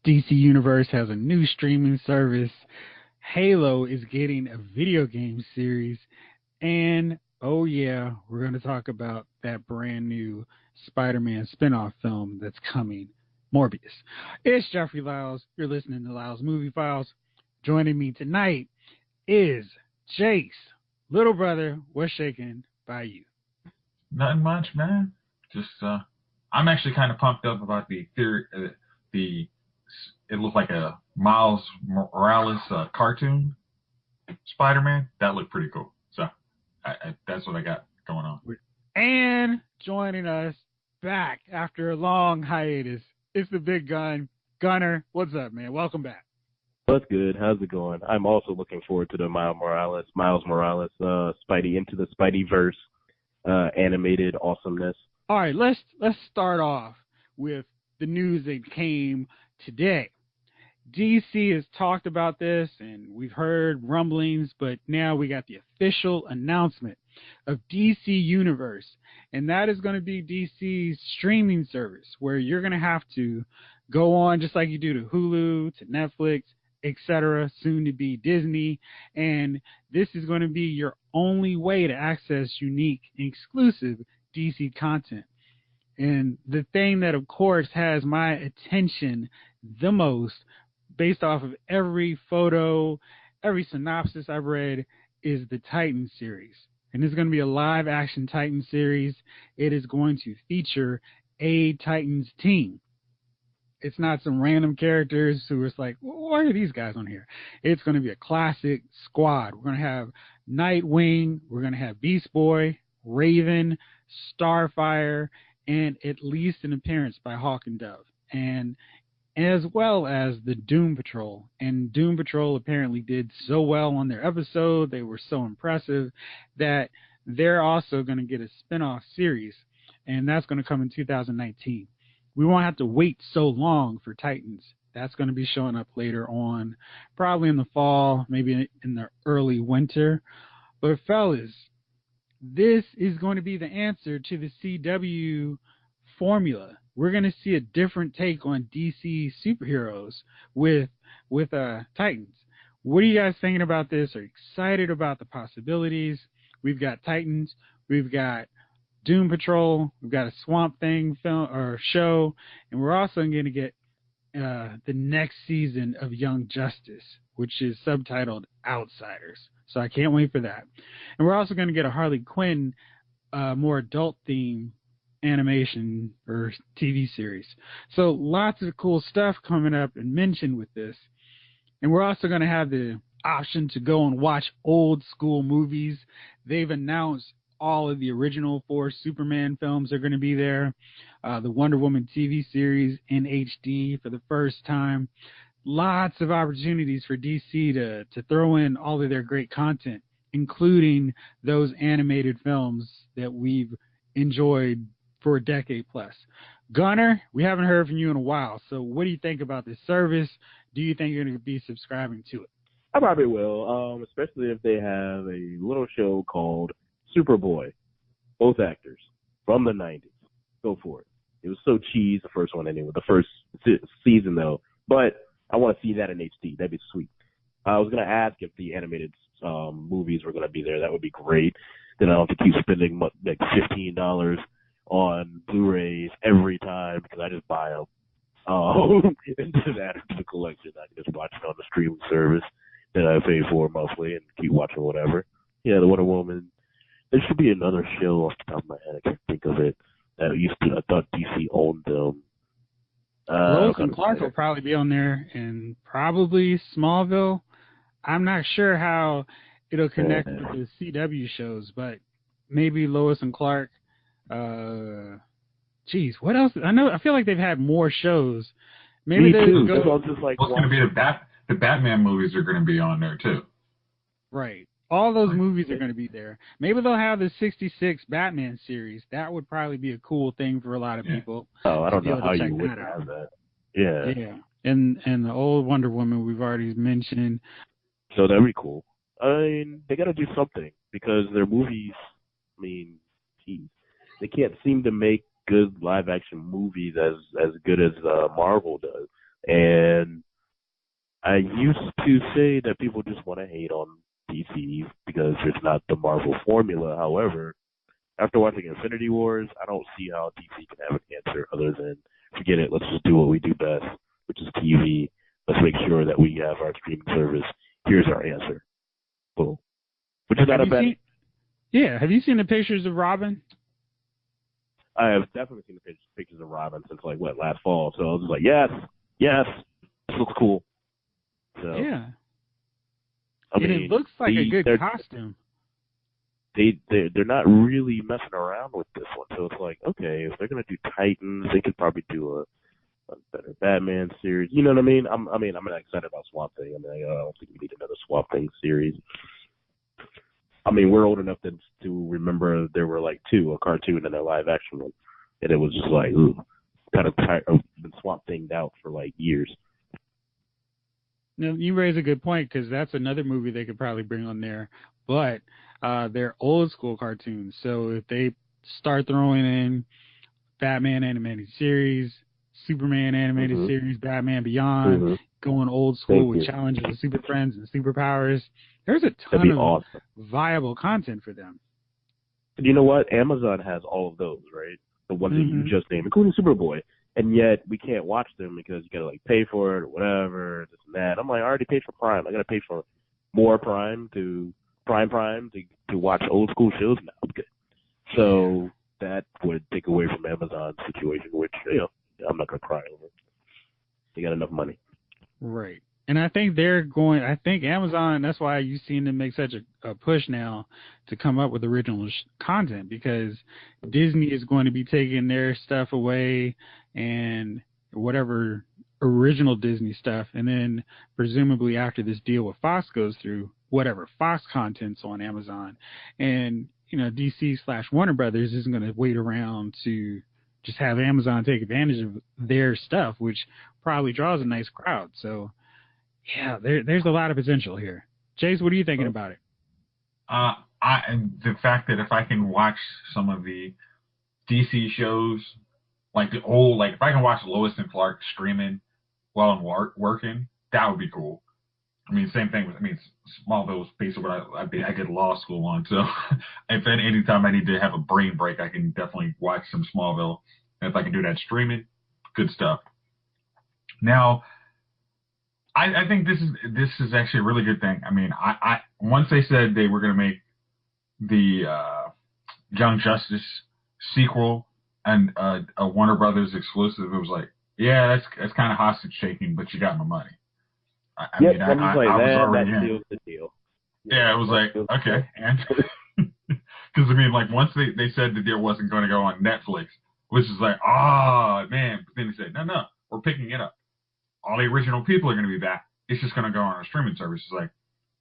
DC Universe has a new streaming service. Halo is getting a video game series. And oh, yeah, we're going to talk about that brand new Spider Man spinoff film that's coming, Morbius. It's Jeffrey Lyles. You're listening to Lyles Movie Files. Joining me tonight is Jace. Little brother, what's shaking by you? Nothing much, man. Just, I'm actually kind of pumped up about the theory, it looked like a Miles Morales cartoon Spider-Man. That looked pretty cool. So that's what I got going on. And joining us back after a long hiatus, it's the big gun, Gunner. What's up, man? Welcome back. What's good? How's it going? I'm also looking forward to the Miles Morales, Spidey into the Spideyverse animated awesomeness. All right, let's start off with the news that came today. DC has talked about this, and we've heard rumblings, but now we got the official announcement of DC Universe, and that is going to be DC's streaming service, where you're going to have to go on just like you do to Hulu, to Netflix, etc., soon to be Disney, and this is going to be your only way to access unique and exclusive DC content. And the thing that, of course, has my attention the most, based off of every photo, every synopsis I've read, is the Titan series. And it's going to be a live-action Titan series. It is going to feature a Titans team. It's not some random characters who are like, why are these guys on here? It's going to be a classic squad. We're going to have Nightwing. We're going to have Beast Boy, Raven, Starfire, and at least an appearance by Hawk and Dove. And as well as the Doom Patrol. And Doom Patrol apparently did so well on their episode, they were so impressive, that they're also going to get a spin-off series, and that's going to come in 2019. We won't have to wait so long for Titans. That's going to be showing up later on, probably in the fall, maybe in the early winter. But fellas, this is going to be the answer to the CW formula. We're going to see a different take on DC superheroes with Titans. What are you guys thinking about this? Are you excited about the possibilities? We've got Titans. We've got Doom Patrol. We've got a Swamp Thing film or show. And we're also going to get the next season of Young Justice, which is subtitled Outsiders. So I can't wait for that. And we're also going to get a Harley Quinn, more adult theme animation or TV series. So lots of cool stuff coming up and mentioned with this. And we're also going to have the option to go and watch old school movies. They've announced all of the original 4 Superman films are going to be there. The Wonder Woman TV series in HD for the first time. Lots of opportunities for DC to throw in all of their great content, including those animated films that we've enjoyed for a decade plus. Gunner, we haven't heard from you in a while, so what do you think about this service? Do you think you're going to be subscribing to it? I probably will, especially if they have a little show called Superboy. Both actors from the 90s. Go for it. It was so cheese, the first one anyway, the first season though, but I want to see that in HD. That'd be sweet. I was going to ask if the animated movies were going to be there. That would be great. Then I don't have to keep spending like $15 on Blu-rays every time because I just buy them and just add it to the collection. I can just watch it on the streaming service that I pay for monthly and keep watching whatever. Yeah, the Wonder Woman. There should be another show off the top of my head. I can't think of it. I thought DC owned them. Lois and Clark will probably be on there, and probably Smallville. I'm not sure how it'll connect with the CW shows, but maybe Lois and Clark. Geez, what else? I feel like they've had more shows. Maybe they go. Just like it's going to be the Batman movies are going to be on there too. Right. All those movies are going to be there. Maybe they'll have the 66 Batman series. That would probably be a cool thing for a lot of people. Oh, I don't know how you would have that. Yeah. Yeah. And the old Wonder Woman we've already mentioned. So that'd be cool. I mean, they got to do something because their movies, I mean, geez, they can't seem to make good live-action movies as good as Marvel does. And I used to say that people just want to hate on DC because there's not the Marvel formula. However, after watching Infinity Wars, I don't see how DC can have an answer other than forget it. Let's just do what we do best, which is TV. Let's make sure that we have our streaming service. Here's our answer. Boom. Which is not a bad. Yeah. Have you seen the pictures of Robin? I have definitely seen the pictures of Robin since last fall. So I was just like, yes, this looks cool. So, yeah. I mean, it looks like a good costume. They're not really messing around with this one. So it's like, okay, if they're gonna do Titans, they could probably do a better Batman series. You know what I mean? I'm not excited about Swamp Thing. I don't think we need another Swamp Thing series. I mean, we're old enough to remember there were like two, a cartoon and a live action one, and it was just like, ooh, kind of tired of been Swamp Thinged out for like years. Now, you raise a good point because that's another movie they could probably bring on there, but they're old school cartoons. So if they start throwing in Batman animated series, Superman animated series, Batman Beyond, going old school with Challenge of the Super Friends and Superpowers, there's a ton of viable content for them. You know what? Amazon has all of those, right? The ones that you just named, including Superboy. And yet we can't watch them because you gotta pay for it or whatever, this and that. I'm like, I already paid for Prime. I gotta pay for more Prime to watch old school shows now. Okay. So that would take away from Amazon's situation, which I'm not gonna cry over. They got enough money. Right. And I think I think Amazon, that's why you've seen them make such a push now to come up with original content, because Disney is going to be taking their stuff away and whatever original Disney stuff. And then presumably after this deal with Fox goes through, whatever Fox content's on Amazon. And, DC/Warner Brothers isn't going to wait around to just have Amazon take advantage of their stuff, which probably draws a nice crowd. So, yeah, there's a lot of potential here. Chase, what are you thinking about it? The fact that if I can watch some of the DC shows, like the old, if I can watch Lois and Clark streaming while I'm working, that would be cool. I mean, same thing with, Smallville's basically what I did law school on. So if anytime I need to have a brain break, I can definitely watch some Smallville. And if I can do that streaming, good stuff. Now, I think this is actually a really good thing. I mean, I once they said they were going to make the Young Justice sequel and a Warner Brothers exclusive, it was like, yeah, that's kind of hostage taking, but you got my money. I was already in. The deal. Yeah, it was like, okay, and because once they said the deal wasn't going to go on Netflix, which is like, man, but then they said, no, we're picking it up. All the original people are going to be back. It's just going to go on a streaming service. It's like,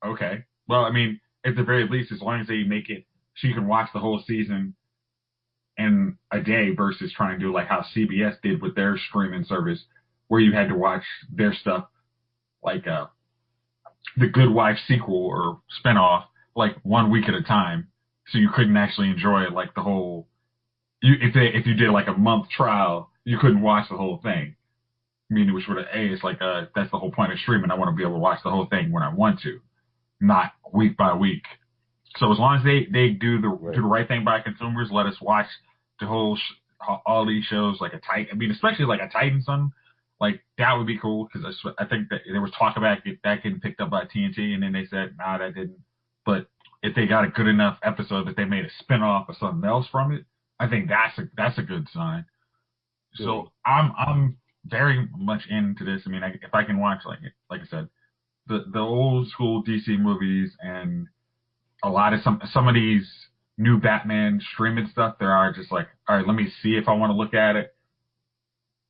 okay. Well, at the very least, as long as they make it so you can watch the whole season in a day versus trying to do like how CBS did with their streaming service, where you had to watch their stuff like the Good Wife sequel or spinoff, 1 week at a time. So you couldn't actually enjoy it the whole, if you did a month trial, you couldn't watch the whole thing. Which would it's that's the whole point of streaming. I want to be able to watch the whole thing when I want to, not week by week. So as long as they do the right thing by consumers, let us watch the whole all these shows like a Titan. Especially like a Titan son, that would be cool, because I think that there was talk about that getting picked up by TNT, and then they said nah, that didn't. But if they got a good enough episode that they made a spinoff or something else from it, I think that's a good sign. So I'm very much into this. If I can watch, like I said, the old school DC movies and a lot of some of these new Batman streaming stuff, there are just all right, let me see if I want to look at it.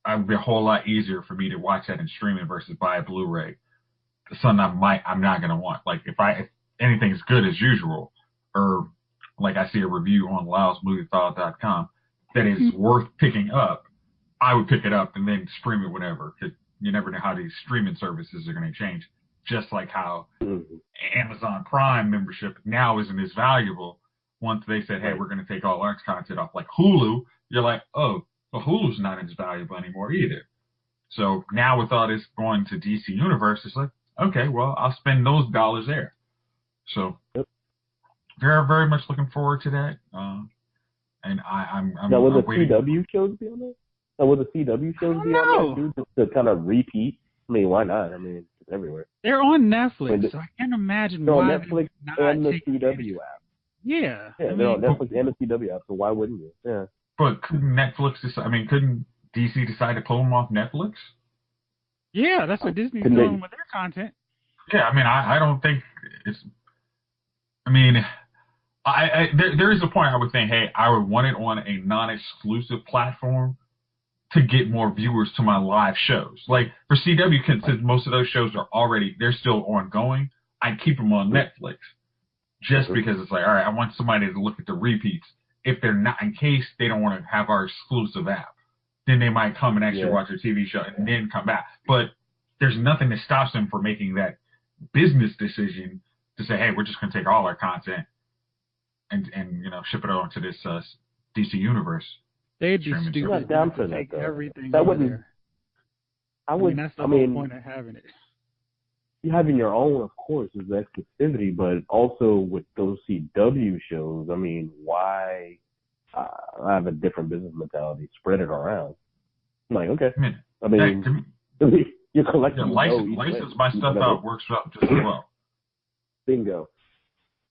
It would be a whole lot easier for me to watch that in streaming versus buy a Blu-ray. Something I'm not gonna want. If anything's good as usual, or I see a review on LowsMovieFile.com that is worth picking up, I would pick it up and then stream it whenever, because you never know how these streaming services are going to change. Just like how Amazon Prime membership now isn't as valuable. Once they said, hey, we're going to take all our content off, like Hulu, you're like, oh, well, Hulu's not as valuable anymore either. So now with all this going to DC Universe, it's like, okay, well, I'll spend those dollars there. So Yep. very, very much looking forward to that. And I'm now, will the waiting. CW shows be on there? Now, will the CW shows be on there too, just to kind of repeat? I mean, why not? I mean, it's everywhere. They're on Netflix, so I can't imagine they're why on Netflix not and the taking CW app. Yeah, They're on Netflix and the CW app, so why wouldn't you? Yeah. But couldn't Netflix decide? I mean, couldn't DC decide to pull them off Netflix? Yeah, that's what Disney's doing with their content. Yeah, I mean, I don't think it's. I mean, there is a point I would think, hey, I would want it on a non-exclusive platform to get more viewers to my live shows. Like for CW, since most of those shows they're still ongoing, I'd keep them on Netflix just because it's like, all right, I want somebody to look at the repeats. If they're not, in case they don't want to have our exclusive app, then they might come and actually watch a TV show and then come back. But there's nothing that stops them from making that business decision to say, hey, we're just going to take all our content and ship it over to this DC Universe. They'd be stupid not down for to take that, everything that over there. I would. That's the whole point of having it. Having your own, of course, is exclusivity, but also with those CW shows, I mean, why have a different business mentality? Spread it around. I'm like, okay. I mean, you're collecting. License my stuff out works out just as well. Bingo.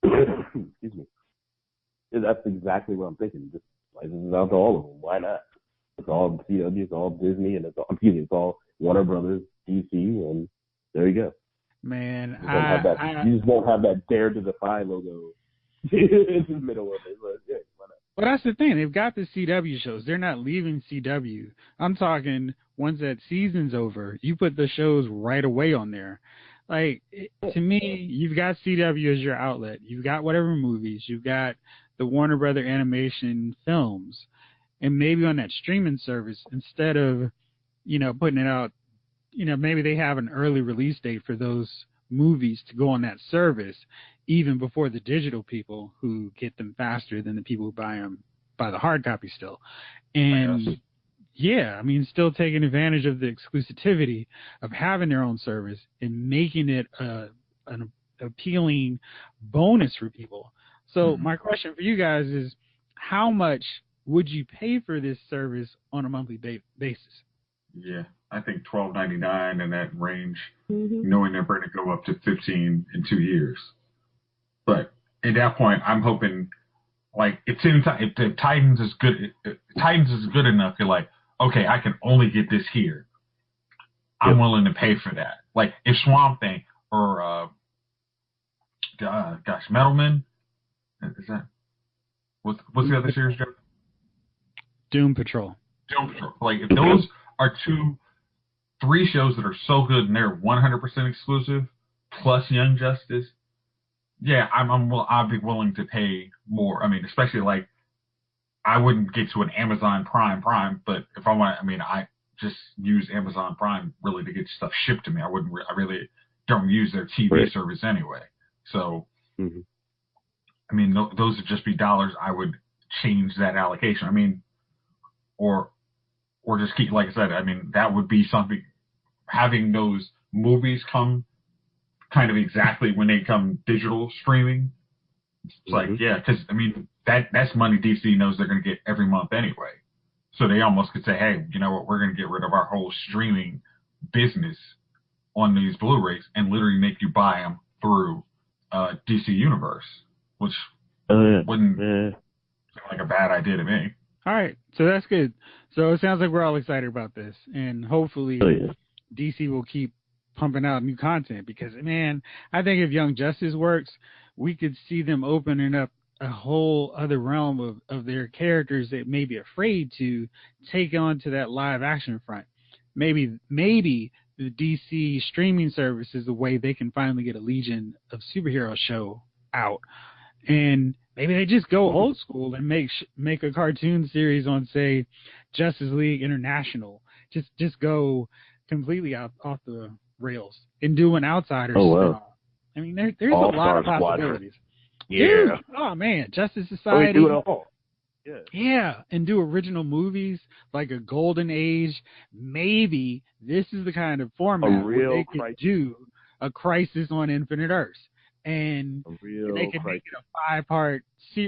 Excuse me. That's exactly what I'm thinking. Just license out to all of them. Why not? It's all CW, it's all Disney, and it's all Warner Brothers, DC, and there you go. Man, you just won't have that Dare to Defy logo in the middle of it. But, yeah, why not? Well, that's the thing. They've got the CW shows. They're not leaving CW. I'm talking once that season's over, you put the shows right away on there. Like, to me, you've got CW as your outlet. You've got whatever movies. You've got the Warner Brother animation films. And maybe on that streaming service, instead of, putting it out, maybe they have an early release date for those movies to go on that service, even before the digital people who get them faster than the people who buy the hard copy still. And still taking advantage of the exclusivity of having their own service and making it an appealing bonus for people. So my question for you guys is, how much would you pay for this service on a monthly basis? Yeah, I think $12.99 in that range, knowing they're going to go up to $15 in 2 years. But at that point, I'm hoping, like, if Titans is good enough, you're like, okay, I can only get this here. I'm willing to pay for that. Like, if Swamp Thing or Metal Men, is that what's the other series, Joe? Doom Patrol. Like, if those are 3 shows that are so good and they're 100% exclusive, plus Young Justice, yeah, I'll be willing to pay more. I mean, especially like, I wouldn't get to an Amazon Prime, but if I want, I just use Amazon Prime really to get stuff shipped to me. I really don't use their TV service anyway. So, those would just be dollars I would change that allocation. Or just keep, like I said, that would be something, having those movies come kind of exactly when they come digital streaming. It's like, because, that's money DC knows they're going to get every month anyway. So they almost could say, hey, you know what, we're going to get rid of our whole streaming business on these Blu-rays and literally make you buy them through DC Universe, which wouldn't seem like a bad idea to me. All right, so that's good. So it sounds like we're all excited about this, and hopefully DC will keep pumping out new content because, man, I think if Young Justice works, we could see them opening up a whole other realm of their characters that may be afraid to take on to that live action front. Maybe the DC streaming service is the way they can finally get a Legion of Superhero show out. And maybe they just go old school and make a cartoon series on, say, Justice League International. Just go completely off the rails and do an Outsiders spin-off. There's a lot of possibilities. Yeah. Dude, oh man, Justice Society. Do it all. Yeah. Yeah, and do original movies like a Golden Age. Maybe this is the kind of A format where real they could crisis. do a Crisis on Infinite Earths, and A they real could make crisis. it a 5-part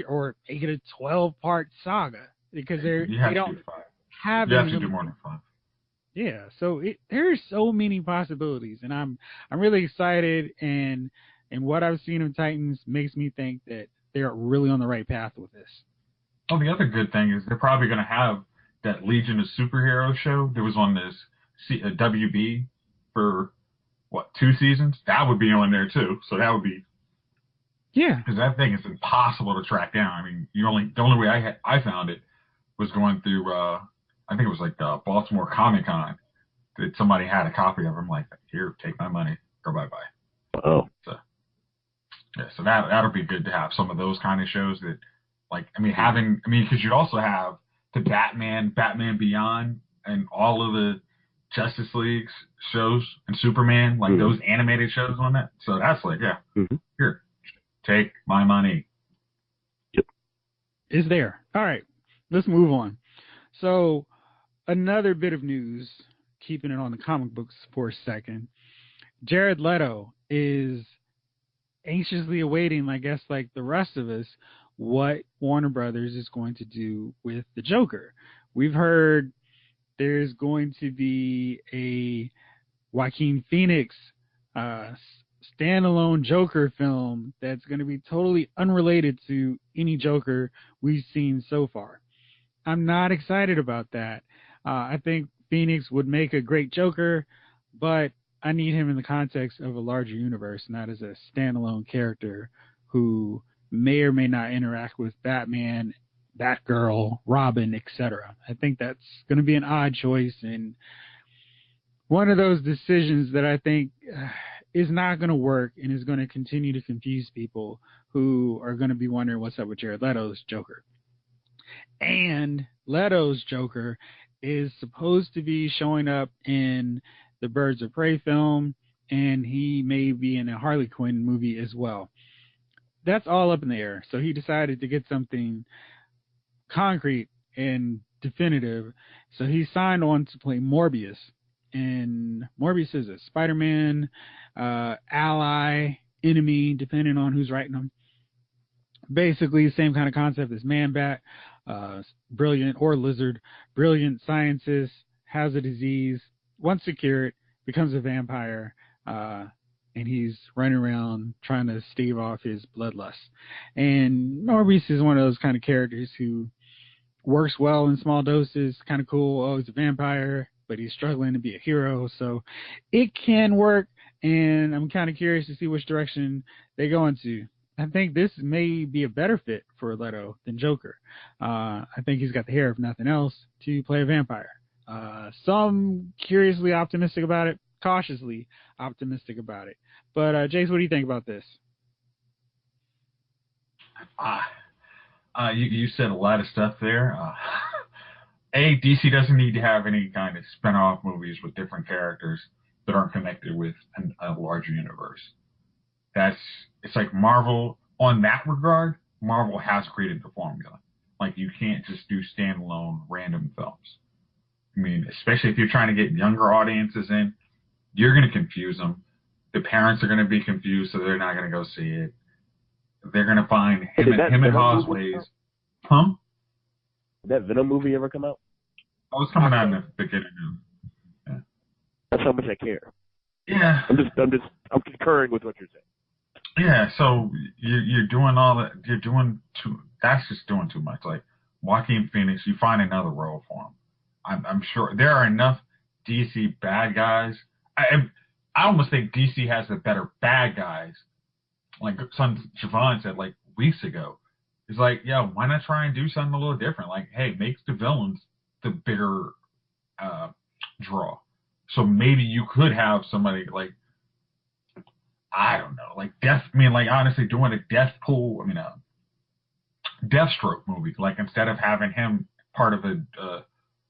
or make it a 12-part saga because You they have to don't do 5. have You any have to do limit. more than 5. Yeah, so there's so many possibilities, and I'm really excited, and what I've seen of Titans makes me think that they're really on the right path with this. Oh, the other good thing is they're probably going to have that Legion of Superheroes show that was on this WB for, 2 seasons? That would be on there, too. So that would be, Yeah. because that thing is impossible to track down. I mean, the only way I found it was going through, I think it was like Baltimore Comic Con, that somebody had a copy of them, like, here, take my money, go bye-bye. Oh. So, yeah, so that'll be good to have some of those kind of shows that, like, because you'd also have the Batman Beyond, and all of the Justice League shows, and Superman, like those animated shows on that. So that's like, yeah, here, take my money. Yep. Is there. All right, let's move on. So, another bit of news, keeping it on the comic books for a second. Jared Leto is anxiously awaiting, I guess, like the rest of us, what Warner Brothers is going to do with the Joker. We've heard there's going to be a Joaquin Phoenix standalone Joker film that's going to be totally unrelated to any Joker we've seen so far. I'm not excited about that. I think Phoenix would make a great Joker, but I need him in the context of a larger universe, not as a standalone character who may or may not interact with Batman, Batgirl, Robin, etc. I think that's going to be an odd choice, and one of those decisions that I think is not going to work and is going to continue to confuse people who are going to be wondering what's up with Jared Leto's Joker. And Leto's Joker is supposed to be showing up in the Birds of Prey film, and he may be in a Harley Quinn movie as well. That's all up in the air. So he decided to get something concrete and definitive. So he signed on to play Morbius. And Morbius is a Spider-Man ally, enemy, depending on who's writing them. Basically, same kind of concept as Man-Bat, brilliant, or Lizard, brilliant scientist, has a disease, wants to cure it, becomes a vampire, and he's running around trying to stave off his bloodlust. And Morbius is one of those kind of characters who works well in small doses, kind of cool. Oh, he's a vampire, but he's struggling to be a hero, so it can work, and I'm kind of curious to see which direction they go into. I think this may be a better fit for Leto than Joker. I think he's got the hair, if nothing else, to play a vampire. Some curiously optimistic about it, cautiously optimistic about it. But, Jace, what do you think about this? You said a lot of stuff there. DC doesn't need to have any kind of spin-off movies with different characters that aren't connected with a larger universe. It's like Marvel, on that regard, Marvel has created the formula. Like, you can't just do standalone random films. I mean, especially if you're trying to get younger audiences in, you're going to confuse them. The parents are going to be confused, so they're not going to go see it. They're going to find him and Haw's ways. Huh? Did that Venom movie ever come out? Oh, it's coming out in the beginning. Yeah. That's how much I care. Yeah. I'm concurring with what you're saying. Yeah, so you're doing all that. That's just doing too much. Like Joaquin Phoenix, you find another role for him. I'm sure there are enough DC bad guys. I almost think DC has the better bad guys. Like son Javon said like weeks ago. He's like, yeah, why not try and do something a little different? Like, hey, make the villains the bigger draw. So maybe you could have somebody like, I don't know, like honestly, doing a Deathstroke movie, like instead of having him part of a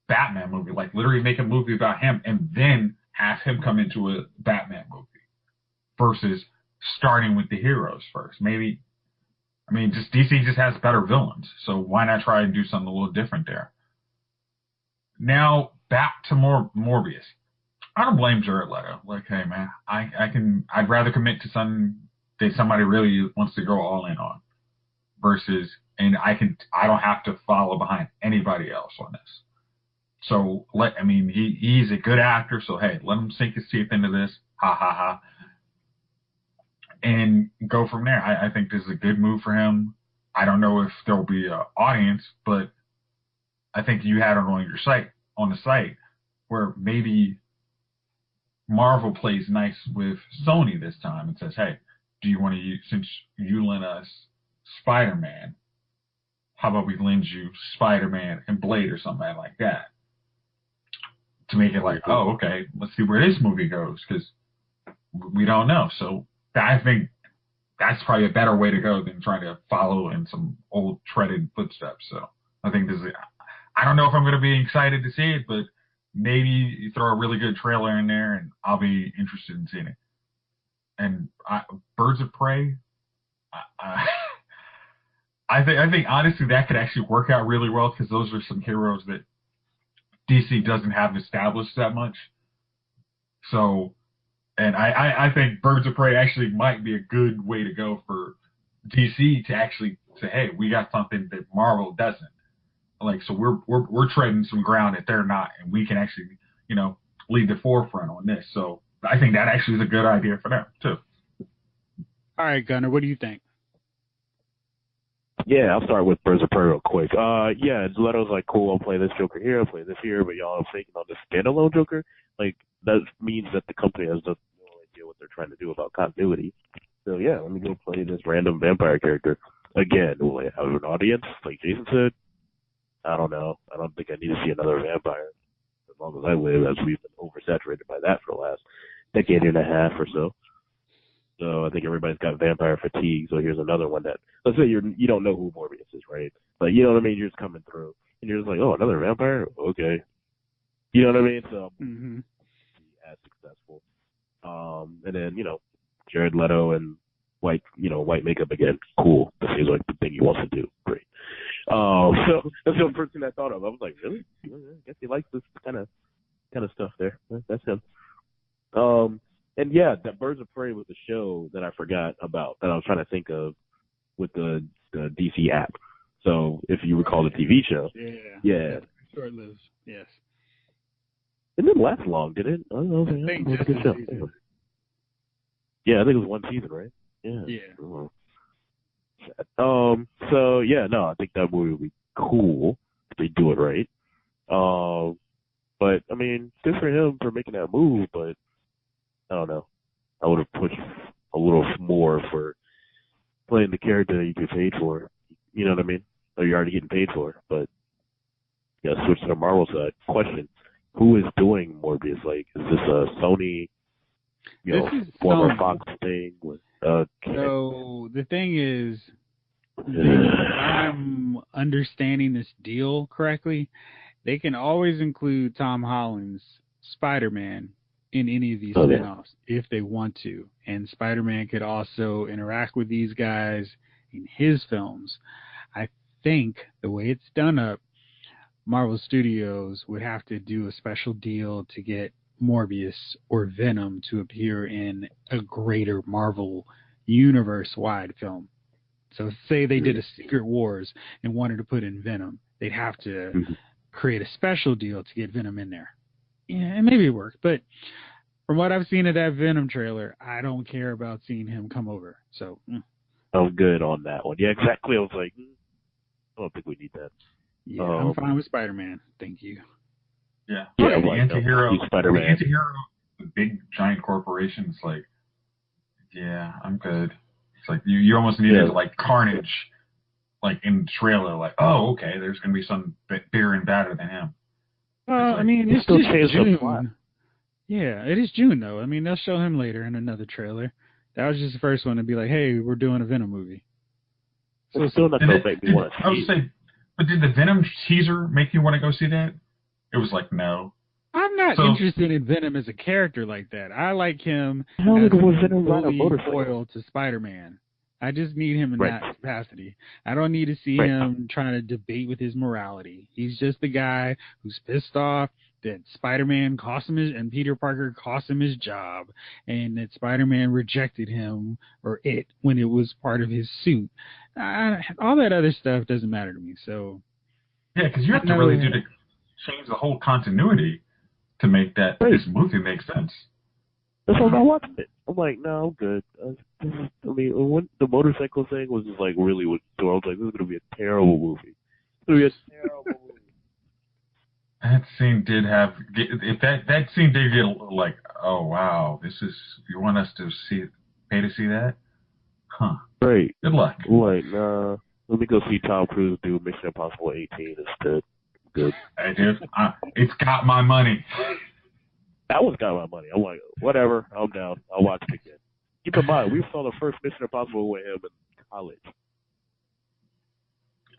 Batman movie, like literally make a movie about him and then have him come into a Batman movie versus starting with the heroes first. Maybe I mean, just DC just has better villains, so why not try and do something a little different there? Now back to Morbius. I don't blame Jared Leto. Like, hey man, I'd rather commit to something that somebody really wants to go all in on, versus, and I don't have to follow behind anybody else on this. So he's a good actor, so hey, let him sink his teeth into this, ha ha ha, and go from there. I think this is a good move for him. I don't know if there'll be an audience, but I think you had it on the site where maybe Marvel plays nice with Sony this time and says, hey, do you want to use, since you lent us Spider-Man, how about we lend you Spider-Man and Blade or something like that? To make it like, oh, okay, let's see where this movie goes, because we don't know. So I think that's probably a better way to go than trying to follow in some old treaded footsteps. So I think I don't know if I'm going to be excited to see it, but maybe you throw a really good trailer in there and I'll be interested in seeing it. And Birds of Prey, I think honestly that could actually work out really well, because those are some heroes that DC doesn't have established that much. So, and I think Birds of Prey actually might be a good way to go for DC to actually say, hey, we got something that Marvel doesn't. Like, so we're treading some ground that they're not, and we can actually, lead the forefront on this. So I think that actually is a good idea for them too. All right, Gunnar, what do you think? Yeah, I'll start with Birds of Prey real quick. Yeah, Leto's like, cool, I'll play this Joker here, I'll play this here, but y'all are taking on this standalone Joker? Like, that means that the company has no idea what they're trying to do about continuity. So yeah, let me go play this random vampire character. Again, will I have an audience, like Jason said? I don't know. I don't think I need to see another vampire as long as I live, as we've been oversaturated by that for the last decade and a half or so. So I think everybody's got vampire fatigue. So here's another one that, let's say you don't know who Morbius is, right? But you know what I mean? You're just coming through, and you're just like, oh, another vampire? Okay. You know what I mean? So as successful. And then, Jared Leto and white makeup again. Cool. That seems like the thing he wants to do. Great. So that's the first thing I thought of. I was like, really? I guess he likes this kind of stuff there. That's him. And yeah, that Birds of Prey was the show that I forgot about, that I was trying to think of with the DC app. So if you recall the TV show. Yeah. Short-lived, yes. It didn't last long, did it? I don't know. I think just a good show. Anyway. Yeah, I think it was one season, right? Yeah. So yeah, no, I think that movie would be cool if they do it right. But I mean, good for him for making that move, but I don't know. I would have pushed a little more for playing the character that you get paid for. You know what I mean? Or you're already getting paid for. But yeah, switch to the Marvel side. Question: who is doing Morbius? Like, is this a Sony, former Sony. Fox thing? So the thing is, if I'm understanding this deal correctly, they can always include Tom Holland's Spider-Man in any of these spin-offs if they want to. And Spider-Man could also interact with these guys in his films. I think the way it's done up, Marvel Studios would have to do a special deal to get Morbius or Venom to appear in a greater Marvel universe-wide film. So say they did a Secret Wars and wanted to put in Venom, they'd have to create a special deal to get Venom in there. Yeah, and maybe it worked, but from what I've seen of that Venom trailer, I don't care about seeing him come over. So I'm good on that one. Yeah, exactly. I was like, I don't think we need that. Yeah, I'm fine with Spider-Man. Thank you. Yeah. Yeah, the anti-hero, Spider-Man. the anti-hero, the big giant corporations, like, yeah, I'm good. It's like you almost needed like Carnage, like in the trailer, like, oh, okay, there's gonna be some bigger and badder than him. I mean, it's still just the plot. June. Yeah, it is June though. I mean, they'll show him later in another trailer. That was just the first one to be like, hey, we're doing a Venom movie. So it's still not gonna make me want to see. I would say, but did the Venom teaser make you want to go see that? It was like, no. I'm not interested in Venom as a character like that. I like him How as was Venom fully ride a motorcycle? foil to Spider-Man. I just need him in Right. that capacity. I don't need to see Right. him trying to debate with his morality. He's just the guy who's pissed off that Spider-Man cost him and Peter Parker cost him his job, and that Spider-Man rejected him or it when it was part of his suit. All that other stuff doesn't matter to me. So Yeah, because you have to really change the whole continuity to make that Right. this movie make sense. That's why I'm not watching it. I'm like, no, I'm good. I mean, when the motorcycle thing was just like really what I was like, this is gonna be a terrible movie. It's gonna be a terrible movie. That scene did have. If that scene did get like, oh wow, this is, you want us to pay to see that? Huh. Right. Good luck. I'm like, nah. Let me go see Tom Cruise do Mission Impossible 18 instead. Good. Hey, dude, it's got my money. That was got my money. I'm like, whatever. I'm down. I'll watch it again. Keep in mind, we saw the first Mission Impossible with him in college. Dude,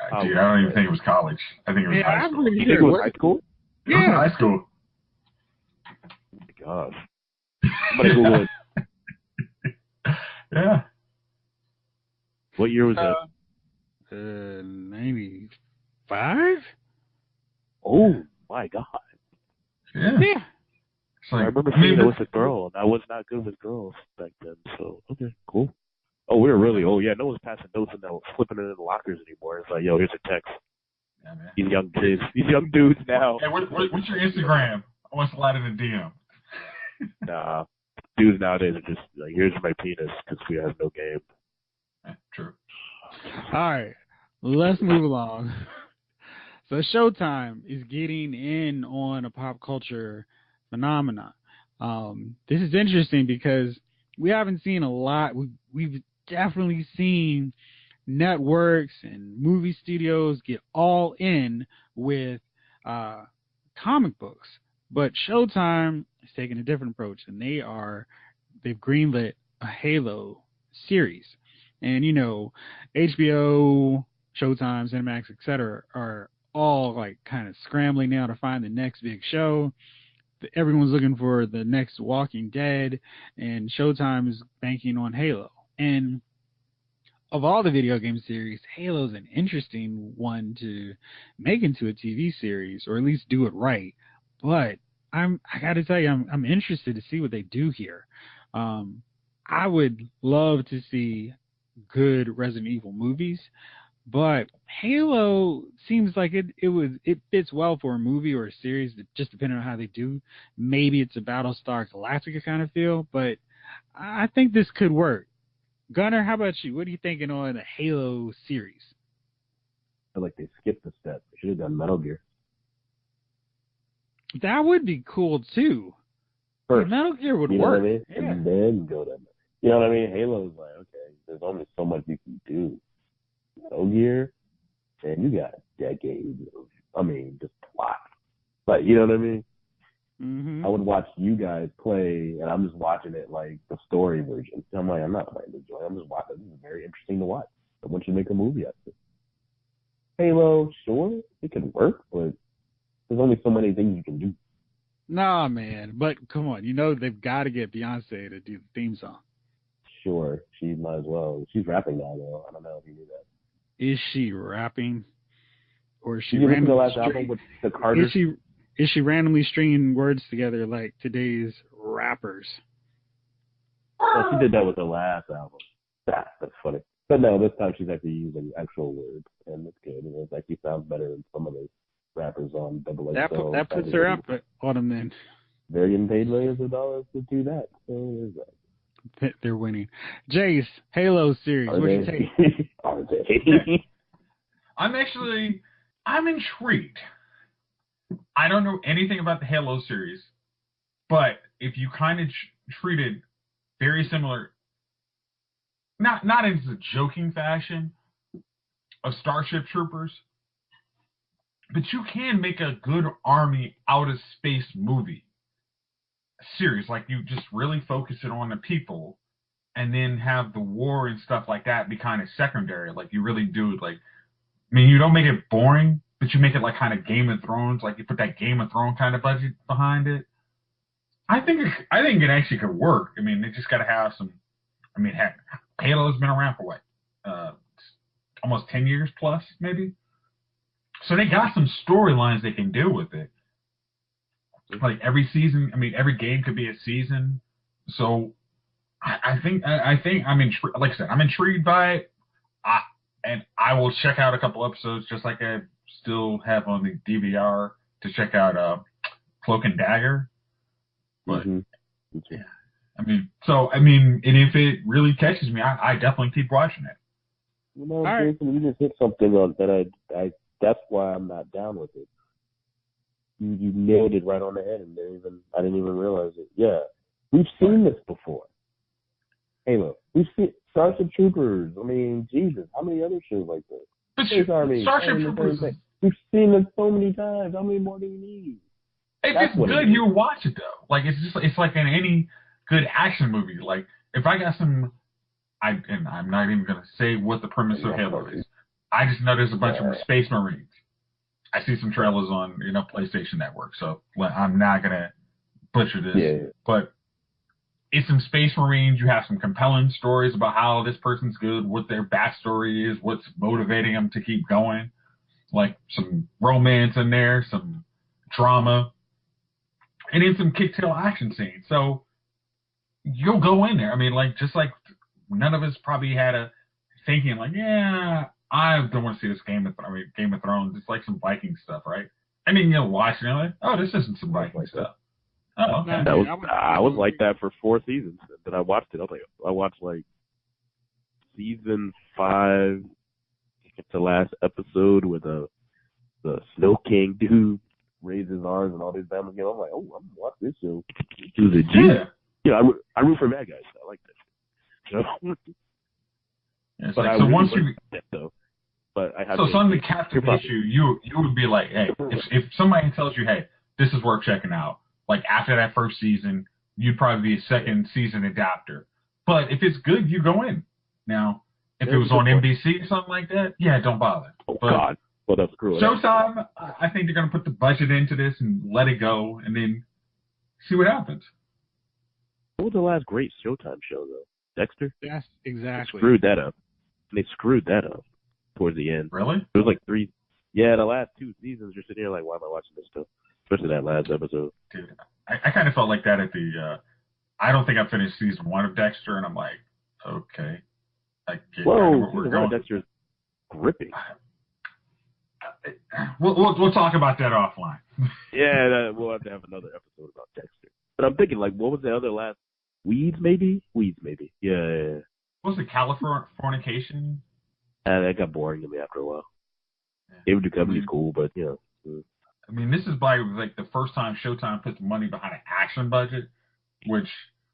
I don't even think it was college. I think it was high school. You think it was high school? It was high school. Oh my gosh. Somebody Google it. Yeah. What year was that? 95? Oh my god. Yeah. Yeah. It's like, I remember seeing it with a girl, and I was not good with girls back then, so okay, cool. Oh, we were really, no one's passing notes and now flipping it in the lockers anymore. It's like, yo, here's a text. Yeah, man. These young kids, these young dudes now. Hey, what's your Instagram? I want to slide in a DM. Nah, dudes nowadays are just like, here's my penis because we have no game. Yeah, true. All right, let's move along. So Showtime is getting in on a pop culture phenomenon. This is interesting because we haven't seen a lot. We've definitely seen networks and movie studios get all in with comic books, but Showtime is taking a different approach, and they've greenlit a Halo series. And you know, HBO, Showtime, Cinemax, etc. are all like kind of scrambling now to find the next big show. Everyone's looking for the next Walking Dead, and Showtime is banking on Halo. And of all the video game series, Halo's an interesting one to make into a TV series, or at least do it right. But I got to tell you, I'm interested to see what they do here. I would love to see good Resident Evil movies, but Halo seems like it fits well for a movie or a series, just depending on how they do. Maybe it's a Battlestar Galactica kind of feel, but I think this could work. Gunnar, how about you? What are you thinking on the Halo series? I feel like they skipped a step. They should have done Metal Gear. That would be cool too. First, Metal Gear would you know work. what I mean? Yeah. And then go to, you know what I mean? Halo's like, okay, there's only so much you can do. Metal Gear, and you got decades of, just plot. But you know what I mean? Mm-hmm. I would watch you guys play, and I'm just watching it like the story version. I'm like, I'm not playing this joint. I'm just watching. This is very interesting to watch. I want you to make a movie out of it. Halo, sure, it could work, but there's only so many things you can do. Nah, man. But come on, you know they've got to get Beyonce to do the theme song. Sure, she might as well. She's rapping now, though. I don't know if you knew that. Is she rapping, or is she Did you listen to the randomly last album with the Carter? Is she randomly stringing words together like today's rappers? Well, she did that with the last album. That's funny. But no, this time she's actually using actual words, and it's good. And it actually sounds better than some of the rappers on Double XL. That puts her up on them then. They're getting paid millions of dollars to do that. So there's that. They're winning. Jace, Halo series. What do you take? Are they? I'm intrigued. I don't know anything about the Halo series, but if you kind of treat it very similar, not in a joking fashion of Starship Troopers, but you can make a good Army out of space movie series. Like you just really focus it on the people, and then have the war and stuff like that be kind of secondary. Like you really do you don't make it boring, but you make it like kind of Game of Thrones. Like you put that Game of Thrones kind of budget behind it. I think it actually could work. They just got to have some. Heck, Halo's been around for what, almost 10 years plus, maybe. So they got some storylines they can do with it. Like every season, I mean, every game could be a season. So I think I'm intrigued. Like I said, I'm intrigued by it. And I will check out a couple episodes, just like I still have on the DVR to check out Cloak and Dagger. But yeah, and if it really catches me, I definitely keep watching it. You know, Jason, you just hit something on that. I that's why I'm not down with it. You nailed it right on the head, and I didn't even realize it. Yeah, we've seen this before. Halo. We've seen Starship Troopers. I mean, Jesus, how many other shows like this? Starship Troopers. We've seen it so many times. How many more do you need? If it's good, you watch it though. Like it's like in any good action movie. Like if I got some, I'm not even gonna say what the premise of Halo is. I just know there's a bunch of Space Marines. I see some trailers on PlayStation Network, so I'm not gonna butcher this. Yeah. But it's some Space Marines. You have some compelling stories about how this person's good, what their backstory is, what's motivating them to keep going. Like some romance in there, some drama, and then some kick-tail action scenes. So you'll go in there. I mean, just like none of us probably had a thinking like, yeah, I don't want to see this Game of Thrones. It's like some Viking stuff, right? I mean, you'll watch it and you're like, oh, this isn't some Viking stuff. Oh, okay. I was like that for 4 seasons. Then I watched it. I watched like season 5. It's the last episode where the Snow King dude raises arms and all these families. I'm like, oh, I'm gonna watch this show. Yeah, I root for bad guys. I like that. Yeah, it's like, so once you but I have something to captivate you would be like, hey, if somebody tells you, hey, this is worth checking out. Like after that first season, you'd probably be a second season adapter. But if it's good, you go in. Now, if it was on NBC or something like that, yeah, don't bother. Oh, God. Well, that's cruel. Showtime, I think they're going to put the budget into this and let it go and then see what happens. What was the last great Showtime show, though? Dexter? Yes, exactly. They screwed that up towards the end. Really? It was like 3. Yeah, the last 2 seasons, you're sitting here like, why am I watching this stuff? Especially that last episode. Dude, I kind of felt like that at the, I don't think I finished season 1 of Dexter, and I'm like, okay. I get kind of what we're going. Dexter's gripping. We'll talk about that offline. Yeah, we'll have to have another episode about Dexter. But I'm thinking, like, what was the other last? Weeds, maybe? Yeah. What was it, Californication? That got boring to me after a while. Yeah. Able to Company's cool, but, I mean, this is probably like the first time Showtime puts money behind an action budget, which,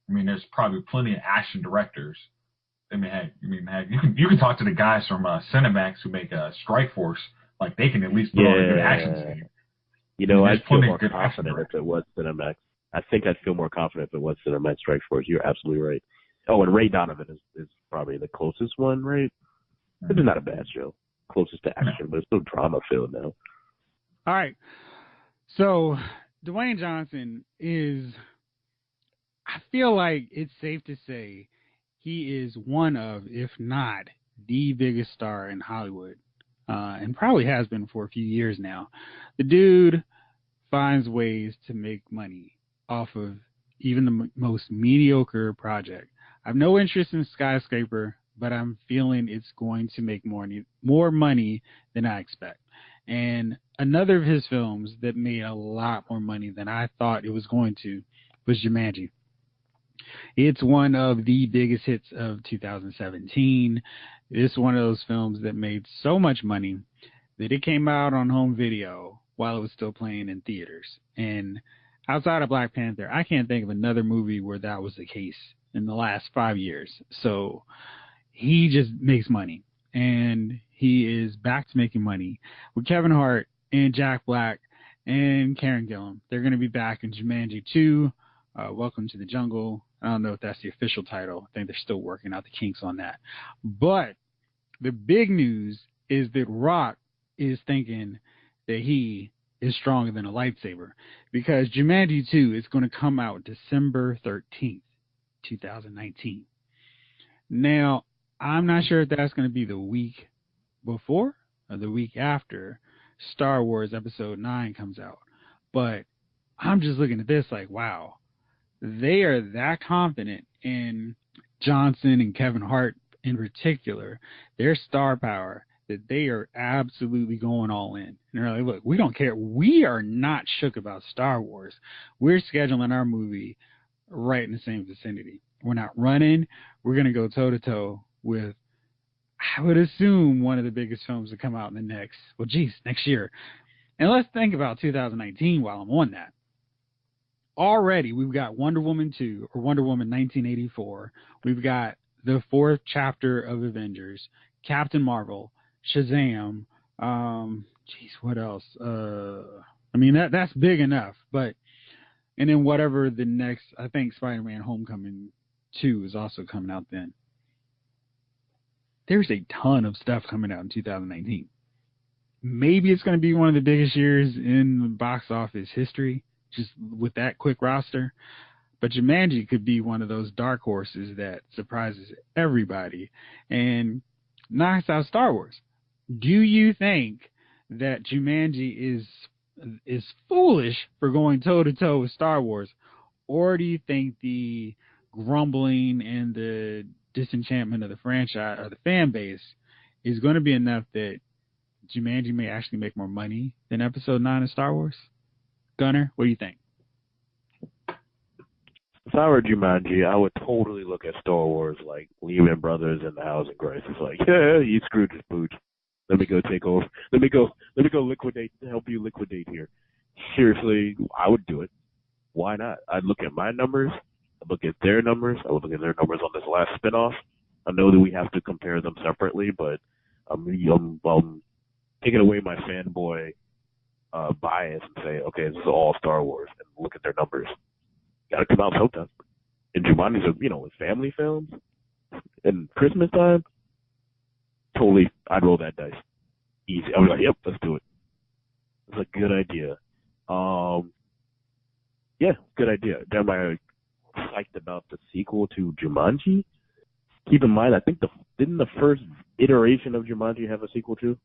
I mean, there's probably plenty of action directors. I mean, you can talk to the guys from Cinemax who make Strike Force. Like, they can at least put on a good action scene. I'd feel more confident if it was Cinemax. I think I'd feel more confident if it was Cinemax Strike Force. You're absolutely right. Oh, and Ray Donovan is probably the closest one, right? This is not a bad show. Closest to action, but it's still drama-filled now. All right. So, Dwayne Johnson I feel like it's safe to say he is one of, if not the biggest star in Hollywood, and probably has been for a few years now. The dude finds ways to make money off of even the most mediocre project. I have no interest in Skyscraper, but I'm feeling it's going to make more money than I expect. And another of his films that made a lot more money than I thought it was going to was Jumanji. It's one of the biggest hits of 2017. It's one of those films that made so much money that it came out on home video while it was still playing in theaters. And outside of Black Panther, I can't think of another movie where that was the case in the last 5 years. So he just makes money. And he is back to making money with Kevin Hart and Jack Black and Karen Gillan. They're going to be back in Jumanji 2, Welcome to the Jungle. I don't know if that's the official title. I think they're still working out the kinks on that. But the big news is that Rock is thinking that he is stronger than a lightsaber, because Jumanji 2 is going to come out December 13th, 2019. Now, I'm not sure if that's going to be the week before or the week after Star Wars Episode 9 comes out. But I'm just looking at this like, wow, they are that confident in Johnson and Kevin Hart in particular, their star power, that they are absolutely going all in. And they're like, look, we don't care. We are not shook about Star Wars. We're scheduling our movie right in the same vicinity. We're not running. We're going to go toe-to-toe with, I would assume, one of the biggest films to come out in the next year. And let's think about 2019 while I'm on that. Already, we've got Wonder Woman 2, or Wonder Woman 1984. We've got the 4th chapter of Avengers, Captain Marvel, Shazam. What else? I mean, that's big enough. But, and then whatever the next, I think Spider-Man Homecoming 2 is also coming out then. There's a ton of stuff coming out in 2019. Maybe it's going to be one of the biggest years in the box office history, just with that quick roster. But Jumanji could be one of those dark horses that surprises everybody and knocks out Star Wars. Do you think that Jumanji is foolish for going toe-to-toe with Star Wars? Or do you think the grumbling and the disenchantment of the franchise or the fan base is going to be enough that Jumanji may actually make more money than Episode 9 of Star Wars? Gunner, what do you think? If I were Jumanji, I would totally look at Star Wars like Lehman Brothers and the housing crisis. Like, yeah, you screwed this pooch. Let me go take over. Let me go liquidate, help you liquidate here. Seriously, I would do it. Why not? I'd look at my numbers. I'd look at their numbers. I would look at their numbers on this last spinoff. I know that we have to compare them separately, but I'm taking away my fanboy bias and say, okay, this is all Star Wars, and look at their numbers. Got to come out sometime. And Jumanji's with family films and Christmas time. Totally, I'd roll that dice. Easy. I was like, yep, let's do it. It's a good idea. Yeah, good idea. Am I psyched about the sequel to Jumanji? Keep in mind, I think didn't the first iteration of Jumanji have a sequel too?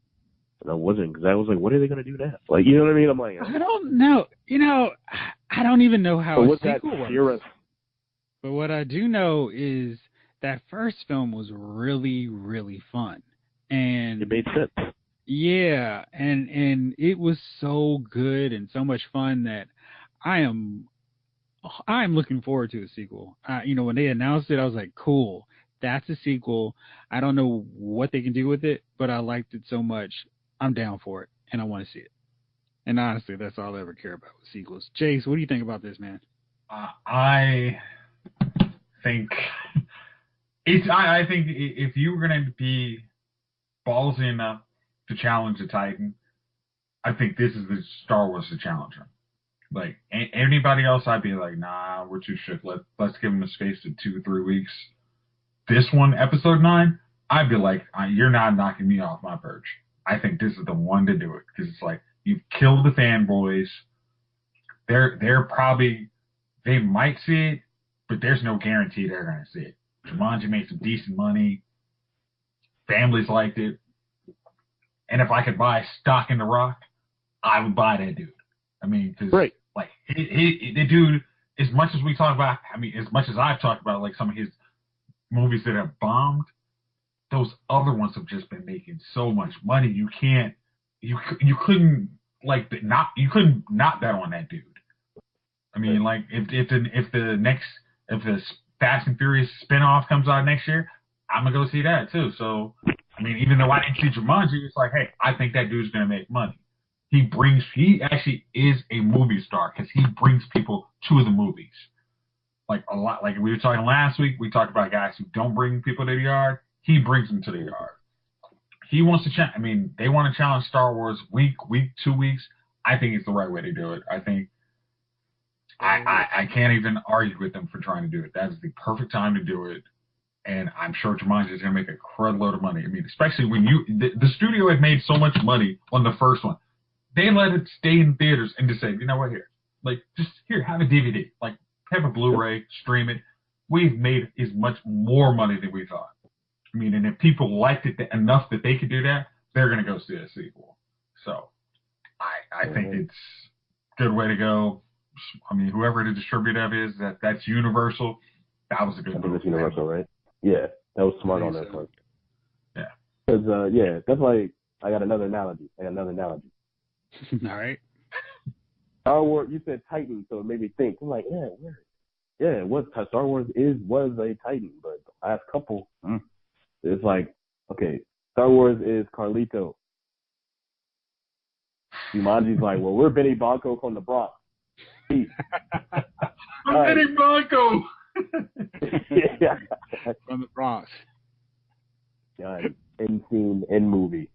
And I wasn't, because I was like, what are they going to do now? Like, you know what I mean? I'm like, I don't know. I don't even know how a sequel works. But what I do know is that first film was really, really fun. And it made sense. Yeah, and it was so good and so much fun that I'm looking forward to a sequel. When they announced it, I was like, cool, that's a sequel. I don't know what they can do with it, but I liked it so much. I'm down for it, and I want to see it. And honestly, that's all I ever care about with sequels. Jace, what do you think about this, man? I think I think if you were going to be ballsy enough to challenge the Titan, I think this is the Star Wars to challenge him. Like anybody else, I'd be like, nah, we're too shook. Let's give him a space to 2-3 weeks. This one, Episode 9, I'd be like, you're not knocking me off my perch. I think this is the one to do it, because it's like, you've killed the fanboys. They're probably, they might see it, but there's no guarantee they're going to see it. Jumanji made some decent money. Families liked it. And if I could buy stock in The Rock, I would buy that dude. I mean, because right. Like the dude, as much as we talk about, as much as I've talked about, like some of his movies that have bombed, those other ones have just been making so much money. You couldn't not bet on that dude. I mean, like if the Fast and Furious spinoff comes out next year, I'm gonna go see that too. So, I mean, even though I didn't see Jumanji, it's like, hey, I think that dude's gonna make money. He actually is a movie star because he brings people to the movies. Like a lot, like we were talking last week, we talked about guys who don't bring people to the yard. He brings them to the yard. He wants to they want to challenge Star Wars week, 2 weeks. I think it's the right way to do it. I think I can't even argue with them for trying to do it. That is the perfect time to do it. And I'm sure Jumanji is going to make a crud load of money. I mean, especially when the studio had made so much money on the first one. They let it stay in theaters and just say, you know what, have a DVD. Like, have a Blu-ray, stream it. We've made as much more money than we thought. I mean, and if people liked it enough that they could do that, they're going to go see a sequel. So I think it's a good way to go. I mean, whoever the distributor is, that's Universal. That was a good move. I think it's Universal, right? Yeah, that was smart on their part. Yeah. Because, that's like, I got another analogy. All right. Star Wars, you said Titan, so it made me think. I'm like, Star Wars was a Titan, but the last couple, it's like, okay, Star Wars is Carlito. Jumanji's like, well, we're Benny Blanco from the Bronx. I'm Benny Blanco. Yeah. From the Bronx. God, end scene, end movie.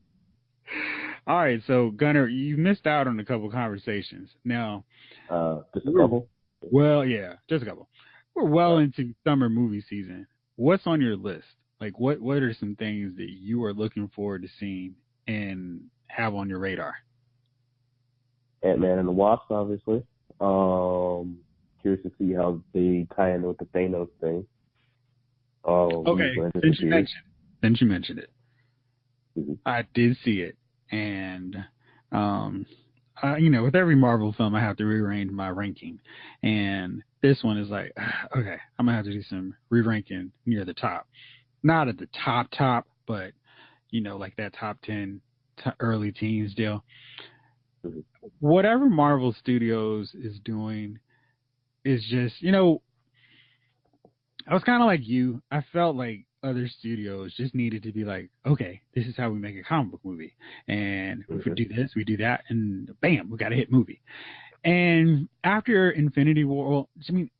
All right, so Gunnar, you missed out on a couple conversations. Now, just a couple. Well, yeah, just a couple. We're well into summer movie season. What's on your list? Like, what are some things that you are looking forward to seeing and have on your radar? Ant-Man and the Wasp, obviously. Curious to see how they tie in with the Thanos thing. Okay, since you mentioned it, mm-hmm. I did see it, and with every Marvel film, I have to rearrange my ranking, and this one is like, okay, I'm gonna have to do some re-ranking near the top, not at the top, but like that top 10 early teens deal. Mm-hmm. Whatever Marvel Studios is doing is just, I was kind of like you. I felt like other studios just needed to be like, okay, this is how we make a comic book movie. And if we do this, we do that, and bam, we got a hit movie. And after Infinity War,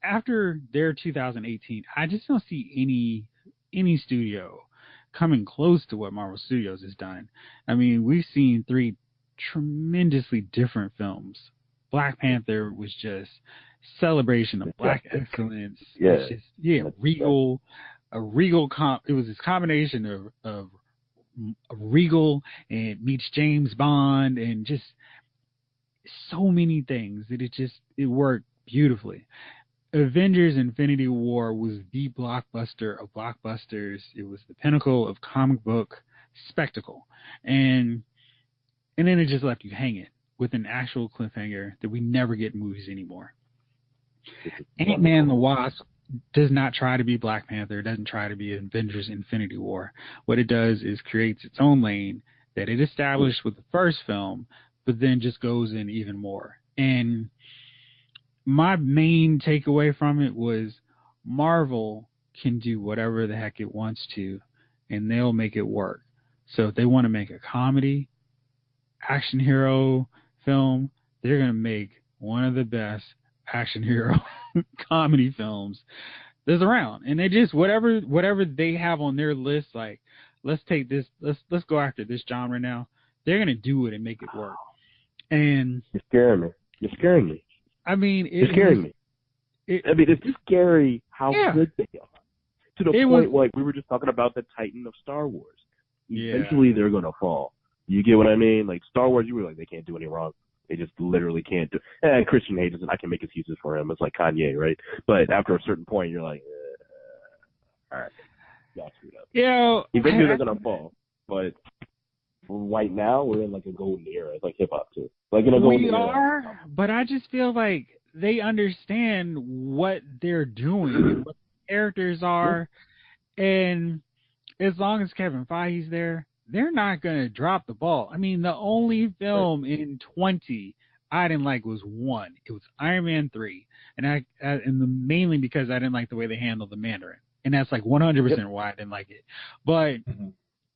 after their 2018, I just don't see any studio coming close to what Marvel Studios has done. I mean, we've seen 3 tremendously different films. Black Panther was just celebration of black excellence. Yeah. It's just, regal. It was this combination of regal and meets James Bond and just so many things that it worked beautifully. Avengers Infinity War was the blockbuster of blockbusters. It was the pinnacle of comic book spectacle. And then it just left you hanging with an actual cliffhanger that we never get in movies anymore. Ant-Man and the Wasp does not try to be Black Panther. It doesn't try to be Avengers Infinity War. What it does is creates its own lane that it established with the first film, but then just goes in even more. And my main takeaway from it was Marvel can do whatever the heck it wants to, and they'll make it work. So if they want to make a comedy, action hero film, they're going to make one of the best action hero comedy films there's around. And they just, whatever they have on their list, like, let's take this, let's go after this genre now. They're going to do it and make it work. And you're scaring me. I mean, it's scaring me. It's just scary how good they are. To the point, like we were just talking about the Titan of Star Wars. Eventually, they're gonna fall. You get what I mean? Like Star Wars, you were like, they can't do any wrong. They just literally can't do. And Christian hates it. I can make excuses for him. It's like Kanye, right? But after a certain point, you're like, all right, y'all screwed up. Eventually, they're gonna fall. But right now, we're in like a golden era. It's like hip hop too. Like in a golden era. We are, but I just feel like they understand what they're doing and what the characters are, and as long as Kevin Feige's there, they're not going to drop the ball. I mean, the only film in 20 I didn't like was one. It was Iron Man 3, and mainly because I didn't like the way they handled the Mandarin, and that's like 100% why I didn't like it. But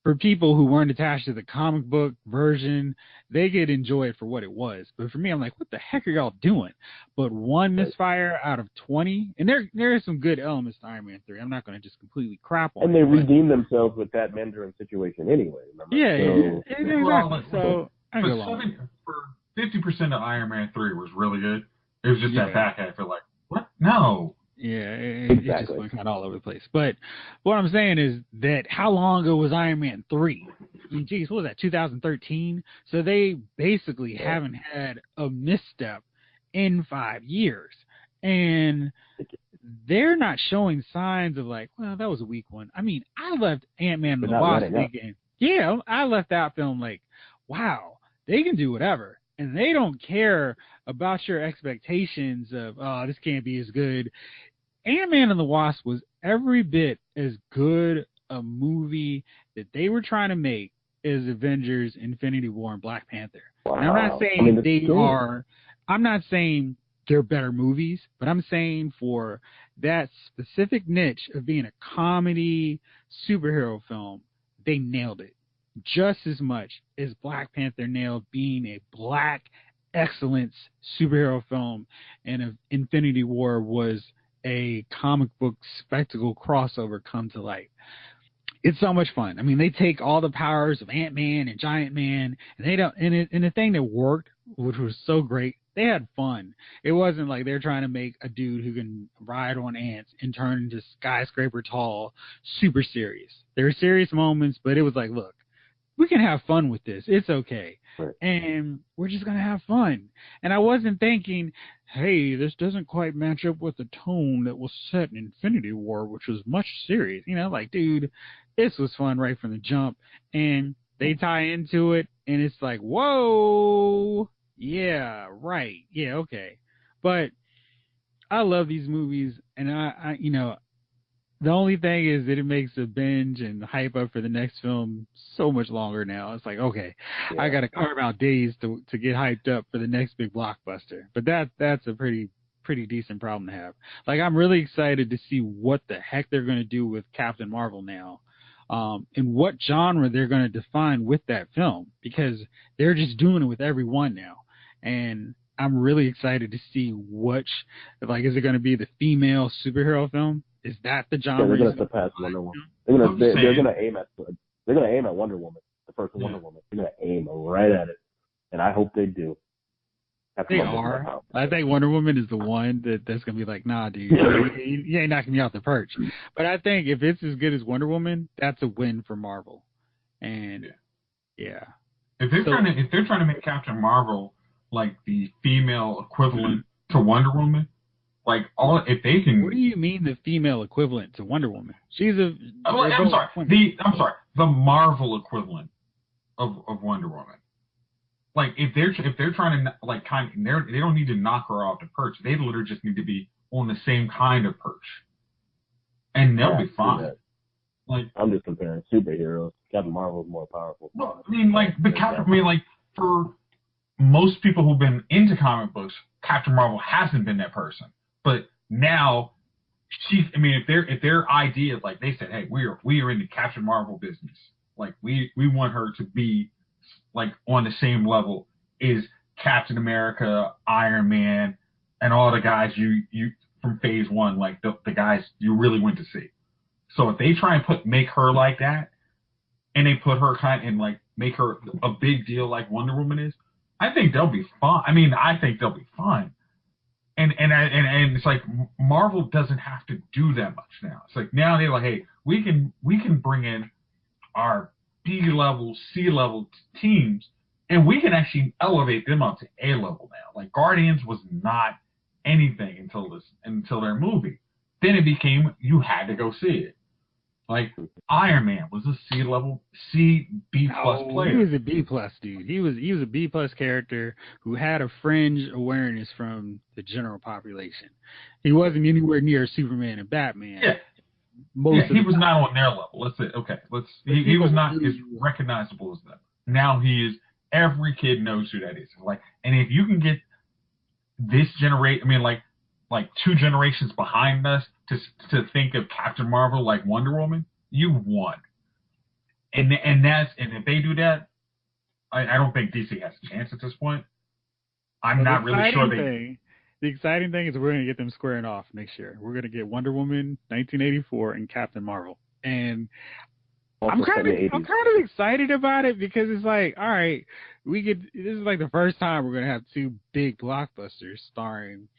for people who weren't attached to the comic book version, they could enjoy it for what it was. But for me, I'm like, what the heck are y'all doing? But one misfire out of 20, and there are some good elements to Iron Man 3. I'm not going to just completely crap on it. And they redeemed themselves with that Mandarin situation anyway, remember? So for 50% of Iron Man 3 was really good. It was just that back half. Like, what? No. Yeah, it just went kind of all over the place. But what I'm saying is that how long ago was Iron Man 3? I mean, geez, what was that, 2013? So they basically haven't had a misstep in 5 years. And they're not showing signs of like, well, that was a weak one. I mean, I left Ant-Man and the Wasp thinking, Yeah, I left that film like, wow, they can do whatever. And they don't care about your expectations of, oh, this can't be as good. Ant-Man and the Wasp was every bit as good a movie that they were trying to make as Avengers, Infinity War, and Black Panther. And I'm not Wow. I saying mean, it's they good. are, I'm not saying they're better movies, but I'm saying for that specific niche of being a comedy superhero film, they nailed it just as much as Black Panther nailed being a black excellence superhero film, and Infinity War was a comic book spectacle crossover come to light. It's so much fun. I mean, they take all the powers of Ant-Man and Giant Man, and they don't. And the thing that worked, which was so great, they had fun. It wasn't like they're trying to make a dude who can ride on ants and turn into skyscraper tall super serious. There were serious moments, but it was like, look, we can have fun with this. It's okay. Right. And we're just going to have fun. And I wasn't thinking, hey, this doesn't quite match up with the tone that was set in Infinity War, which was much serious. You know, like, dude, this was fun right from the jump. And they tie into it, and it's like, whoa, yeah, right. Yeah, okay. But I love these movies, and I you know, the only thing is that it makes the binge and hype up for the next film so much longer now. It's like, okay, Yeah. I got to carve out days to get hyped up for the next big blockbuster. But that's a pretty decent problem to have. Like, I'm really excited to see what the heck they're going to do with Captain Marvel now, and what genre they're going to define with that film, because they're just doing it with everyone now. And I'm really excited to see which, like, is it going to be the female superhero film? Is that the genre? Yeah, they're gonna surpass Wonder Woman. They're gonna aim at Wonder Woman, the first Wonder Woman. They're gonna aim right at it, and I hope they do. They are. I think Wonder Woman is the one that's gonna be like, nah, dude, you ain't knocking me off the perch. But I think if it's as good as Wonder Woman, that's a win for Marvel. And yeah. If they're trying to make Captain Marvel like the female equivalent to Wonder Woman, like if they can. What do you mean the female equivalent to Wonder Woman? She's a. I'm sorry. The Marvel equivalent of Wonder Woman. Like if they're trying to like they don't need to knock her off the perch. They literally just need to be on the same kind of perch, and they'll be fine. Like, I'm just comparing superheroes. Captain Marvel is more powerful. Well, I mean, like for most people who've been into comic books, Captain Marvel hasn't been that person. But now, if their idea, like they said, hey, we are in the Captain Marvel business. Like we want her to be like on the same level as Captain America, Iron Man, and all the guys you from Phase 1, like the guys you really went to see. So if they try and make her like that, and they put her make her a big deal like Wonder Woman is, I think they'll be fine. I think they'll be fine. And it's like Marvel doesn't have to do that much now. It's like now they're like, hey, we can bring in our B level, C level teams, and we can actually elevate them up to A level now. Like Guardians was not anything until their movie. Then it became you had to go see it. Like Iron Man was a B plus player. He was a B plus dude. He was a B plus character who had a fringe awareness from the general population. He wasn't anywhere near Superman and Batman. Yeah. He was not on their level. Let's say he was not as recognizable as them. Now he is. Every kid knows who that is. Like, and if you can get this generation, like 2 generations behind us to think of Captain Marvel like Wonder Woman, you won. And if they do that, I don't think DC has a chance at this point. I'm not really sure The exciting thing is we're going to get them squaring off next year. We're going to get Wonder Woman 1984 and Captain Marvel. And I'm kind of excited about it because it's like, all right, this is like the first time we're going to have 2 big blockbusters starring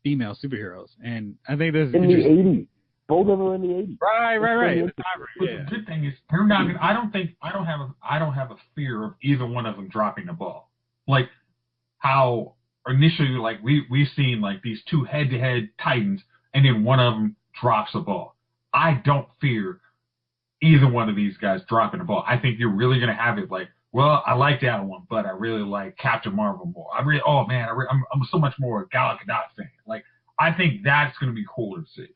female superheroes, and I think that's in the '80s. Both of them in the '80s. Right. But the good thing is, they're not. I don't have a fear of either one of them dropping the ball. Like how initially, like we've seen like these 2 head-to-head titans, and then one of them drops the ball. I don't fear either one of these guys dropping the ball. I think you're really going to have it like, well, I like that one, but I really like Captain Marvel more. I'm so much more a Gal Gadot fan. Like, I think that's going to be cool to see.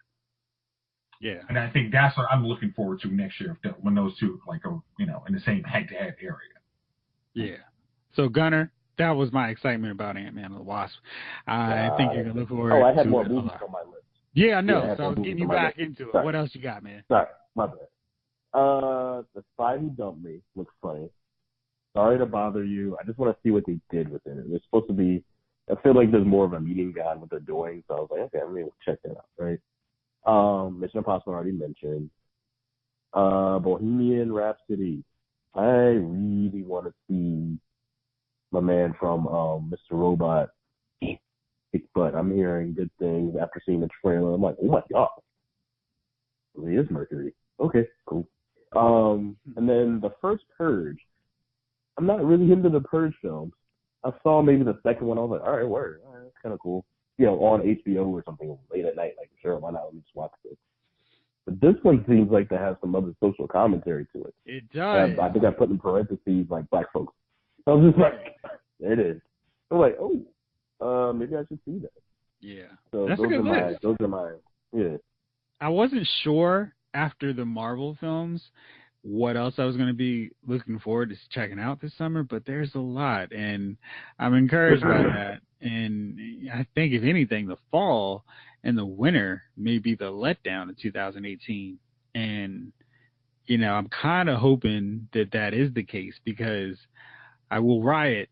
Yeah. And I think that's what I'm looking forward to next year when those two like go, in the same head-to-head area. Yeah. So Gunner, that was my excitement about Ant-Man and the Wasp. I think you're gonna look forward. I had to more it movies on my list. Yeah, I know. Yeah, so I was getting you back into it. Sorry. What else you got, man? Sorry, my bad. The Spy Who Dumped Me looks funny. Sorry to bother you. I just want to see what they did with it. It's supposed to be. I feel like there's more of a meeting behind what they're doing. So I was like, okay, I'm gonna check that out. Right. Mission Impossible already mentioned. Bohemian Rhapsody. I really want to see my man from Mr. Robot kick butt. I'm hearing good things after seeing the trailer. I'm like, oh my god, it is Mercury. Okay, cool. And then the first Purge. I'm not really into the Purge films. I saw maybe the second one. I was like, all right, word. All right, that's kind of cool. On HBO or something late at night. Like, sure, why not? Let me just watch this. But this one seems like to have some other social commentary to it. It does. I think I put in parentheses like black folks. I was just like, there it is. I'm like, oh, maybe I should see that. Yeah. So that's a good list. Those are my, yeah. I wasn't sure after the Marvel films what else I was going to be looking forward to checking out this summer, but there's a lot, and I'm encouraged by that. And I think, if anything, the fall and the winter may be the letdown of 2018. And, I'm kind of hoping that is the case, because I will riot,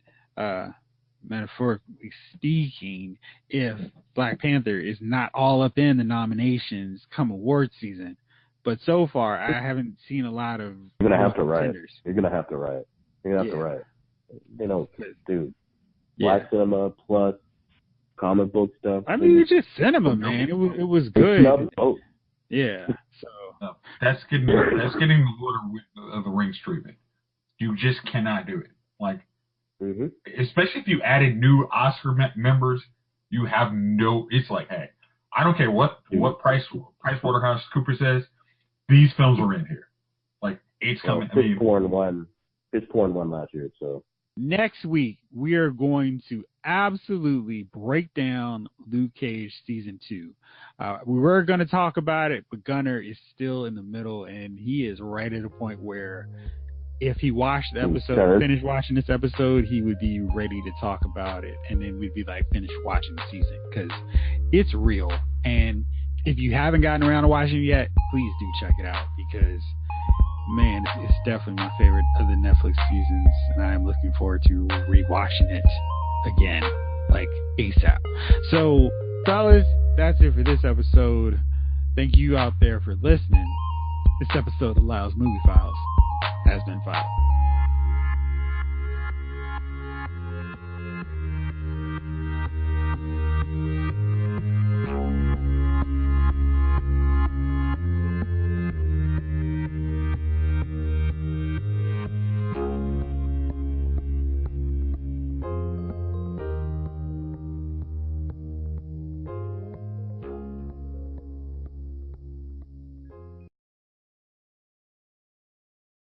metaphorically speaking, if Black Panther is not all up in the nominations come award season. But so far, I haven't seen a lot of. You're gonna have to riot. You're gonna have to riot. Dude. Black cinema plus comic book stuff. I mean, it's just cinema, man. It was good. Yeah. So no, that's getting the Lord of the Rings treatment. You just cannot do it. Like, especially if you added new Oscar members, you have no. It's like, hey, I don't care what Price Waterhouse Cooper says. These films are in here. Like, it's coming. Fish Porn won last year, so. Next week, we are going to absolutely break down Luke Cage Season 2. We were going to talk about it, but Gunner is still in the middle, and he is right at a point where if he watched the episode, finished watching this episode, he would be ready to talk about it, and then we'd be like, finish watching the season, because it's real. And if you haven't gotten around to watching it yet, please do check it out, because, man, it's definitely my favorite of the Netflix seasons, and I'm looking forward to rewatching it again, like ASAP. So, fellas, that's it for this episode. Thank you out there for listening. This episode of Lyle's Movie Files has been filed.